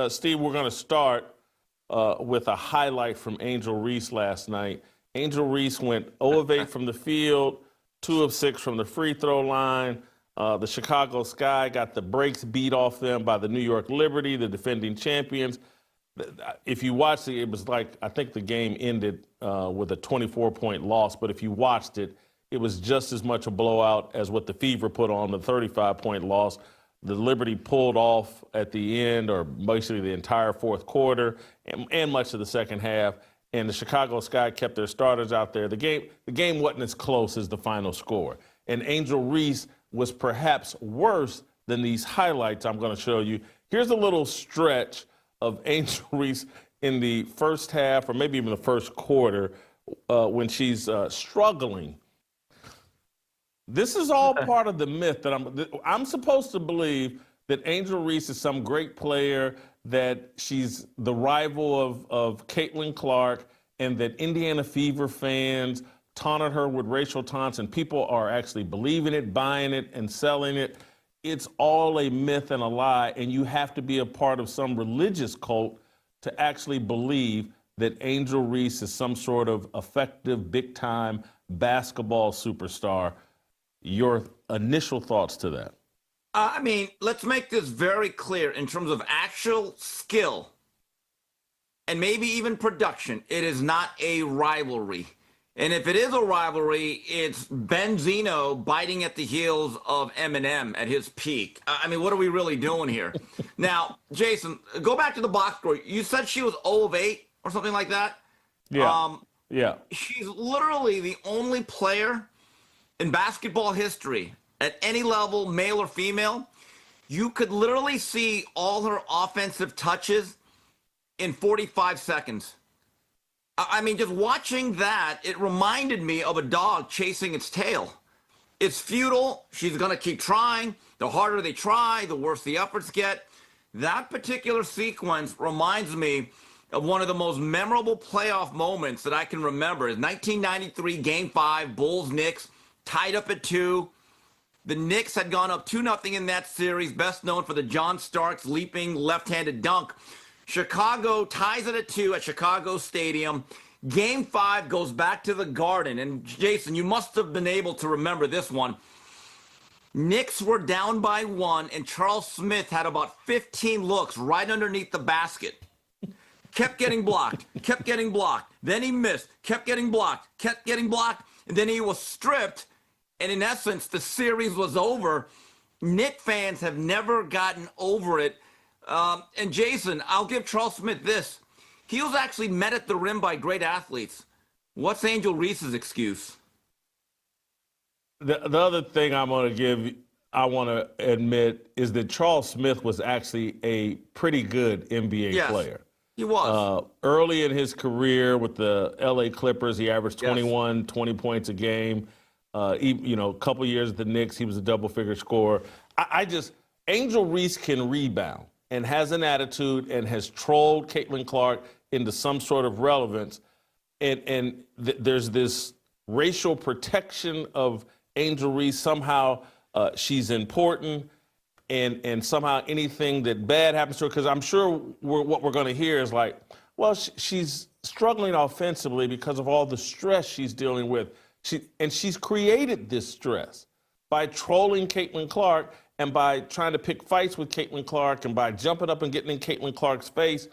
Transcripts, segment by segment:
Steve, we're going to start with a highlight from Angel Reese last night. Angel Reese went 0 of 8 from the field, 2 of 6 from the free throw line. The Chicago Sky got the brakes beat off them by the New York Liberty, the defending champions. If you watched it, it was like, I think the game ended with a 24-point loss, but if you watched it, it was just as much a blowout as what the Fever put on, the 35-point loss. The Liberty pulled off at the end, or basically the entire fourth quarter, and much of the second half. And the Chicago Sky kept their starters out there. The game wasn't as close as the final score. And Angel Reese was perhaps worse than these highlights I'm going to show you. Here's a little stretch of Angel Reese in the first half, or maybe even the first quarter, when she's struggling. This is all part of the myth that I'm supposed to believe that Angel Reese is some great player, that she's the rival of Caitlin Clark, and that Indiana Fever fans taunted her with racial taunts, and people are actually believing it, buying it, and selling it. It's all a myth and a lie, and you have to be a part of some religious cult to actually believe that Angel Reese is some sort of effective, big-time basketball superstar. Your initial thoughts to that? I mean, let's make this very clear in terms of actual skill and maybe even production. It is not a rivalry. And if it is a rivalry, it's Benzino biting at the heels of Eminem at his peak. I mean, what are we really doing here? Now, Jason, go back to the box score. You said she was 0 of 8 or something like that? Yeah. Yeah. She's literally the only player in basketball history, at any level, male or female, you could literally see all her offensive touches in 45 seconds. I mean, just watching that, it reminded me of a dog chasing its tail. It's futile. She's going to keep trying. The harder they try, the worse the efforts get. That particular sequence reminds me of one of the most memorable playoff moments that I can remember. Is 1993 Game 5, Bulls-Knicks, tied up at 2. The Knicks had gone up 2-0 in that series, best known for the John Starks leaping left-handed dunk. Chicago ties it at 2 at Chicago Stadium. Game 5 goes back to the Garden. And Jason, you must have been able to remember this one. Knicks were down by 1, and Charles Smith had about 15 looks right underneath the basket. Kept getting blocked, kept getting blocked. Then he missed, kept getting blocked, kept getting blocked. And then he was stripped. And in essence, the series was over. Knicks fans have never gotten over it. And Jason, I'll give Charles Smith this. He was actually met at the rim by great athletes. What's Angel Reese's excuse? The other thing I want to admit is that Charles Smith was actually a pretty good NBA player. He was. Early in his career with the LA Clippers, he averaged 20 points a game. A couple years at the Knicks, he was a double-figure scorer. Angel Reese can rebound and has an attitude and has trolled Caitlin Clark into some sort of relevance. And there's this racial protection of Angel Reese. Somehow she's important, and somehow anything that bad happens to her, because I'm sure what we're going to hear is like, well, she's struggling offensively because of all the stress she's dealing with. She's created this stress by trolling Caitlin Clark and by trying to pick fights with Caitlin Clark and by jumping up and getting in Caitlin Clark's face.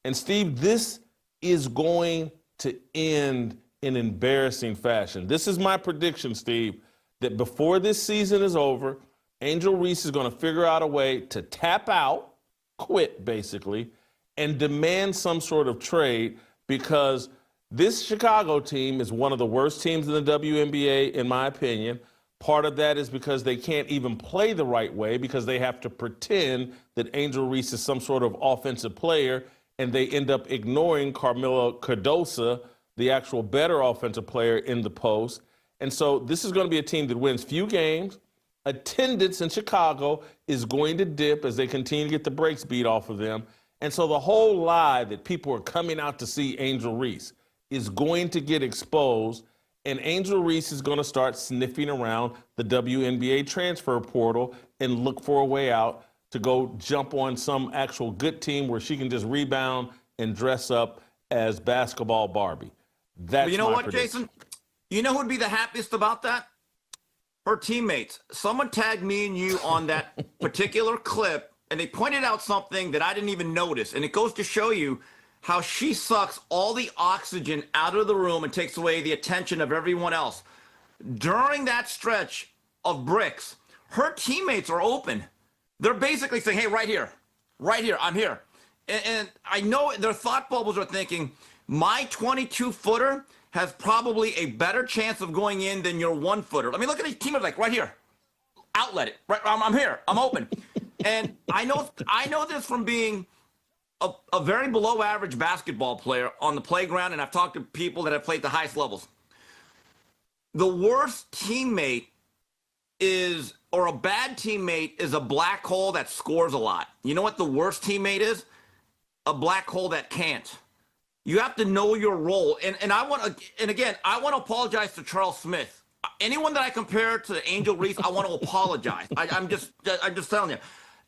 And Steve, this is going to end in embarrassing fashion. This is my prediction, Steve, that before this season is over, Angel Reese is going to figure out a way to tap out, quit basically, and demand some sort of trade, because this Chicago team is one of the worst teams in the WNBA, in my opinion. Part of that is because they can't even play the right way, because they have to pretend that Angel Reese is some sort of offensive player, and they end up ignoring Carmela Cardosa, the actual better offensive player in the post. And so this is going to be a team that wins few games. Attendance in Chicago is going to dip as they continue to get the brakes beat off of them. And so the whole lie that people are coming out to see Angel Reese is going to get exposed, and Angel Reese is going to start sniffing around the WNBA transfer portal and look for a way out to go jump on some actual good team where she can just rebound and dress up as basketball Barbie. That's you know my what, prediction. Jason? You know who'd be the happiest about that? Her teammates. Someone tagged me and you on that particular clip, and they pointed out something that I didn't even notice. And it goes to show you how she sucks all the oxygen out of the room and takes away the attention of everyone else. During that stretch of bricks, her teammates are open. They're basically saying, hey, right here, I'm here. And I know their thought bubbles are thinking, my 22-footer has probably a better chance of going in than your 1-footer. I mean, look at these teammates like right here. Outlet it. Right, I'm here. I'm open. And I know this from being a very below average basketball player on the playground, and I've talked to people that have played the highest levels. The worst teammate is, or a bad teammate is a black hole that scores a lot. You know what the worst teammate is? A black hole that can't. You have to know your role. And I want to, and again, I want to apologize to Charles Smith. Anyone that I compare to Angel Reese, I want to apologize. I'm just telling you.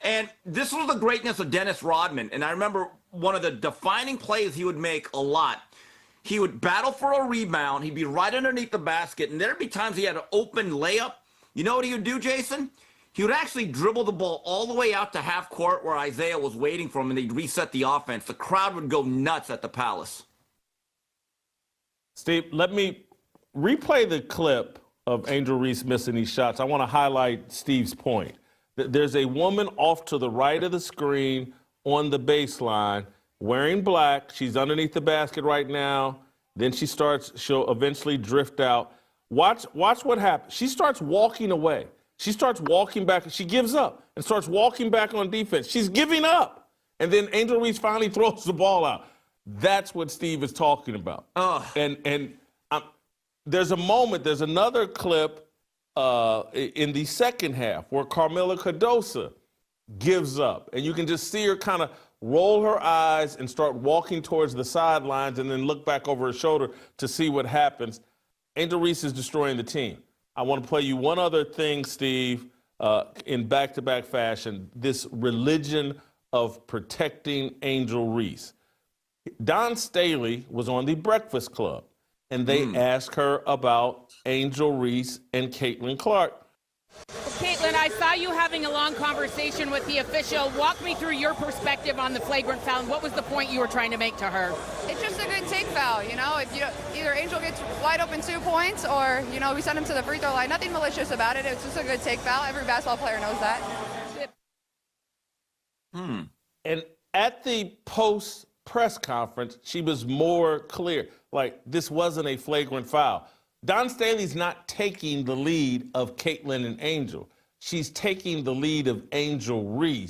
And this was the greatness of Dennis Rodman. And I remember one of the defining plays he would make a lot. He would battle for a rebound. He'd be right underneath the basket. And there'd be times he had an open layup. You know what he would do, Jason? He would actually dribble the ball all the way out to half court where Isaiah was waiting for him, and they'd reset the offense. The crowd would go nuts at the Palace. Steve, let me replay the clip of Angel Reese missing these shots. I want to highlight Steve's point. There's a woman off to the right of the screen on the baseline wearing black. She's underneath the basket right now. Then she'll eventually drift out. Watch what happens. She starts walking away. She starts walking back. She gives up and starts walking back on defense. She's giving up. And then Angel Reese finally throws the ball out. That's what Steve is talking about. There's another clip in the second half where Carmela Cardoso gives up. And you can just see her kind of roll her eyes and start walking towards the sidelines and then look back over her shoulder to see what happens. Angel Reese is destroying the team. I want to play you one other thing, Steve, in back-to-back fashion, this religion of protecting Angel Reese. Don Staley was on the Breakfast Club, and they asked her about Angel Reese and Caitlin Clark. Caitlin, I saw you having a long conversation with the official. Walk me through your perspective on the flagrant foul, and what was the point you were trying to make to her? It's just a good take foul, you know. If either Angel gets wide open 2 points, or we send him to the free throw line. Nothing malicious about it. It's just a good take foul. Every basketball player knows that. And at the post press conference, she was more clear. Like, this wasn't a flagrant foul. Don Staley's not taking the lead of Caitlin and Angel. She's taking the lead of Angel Reese.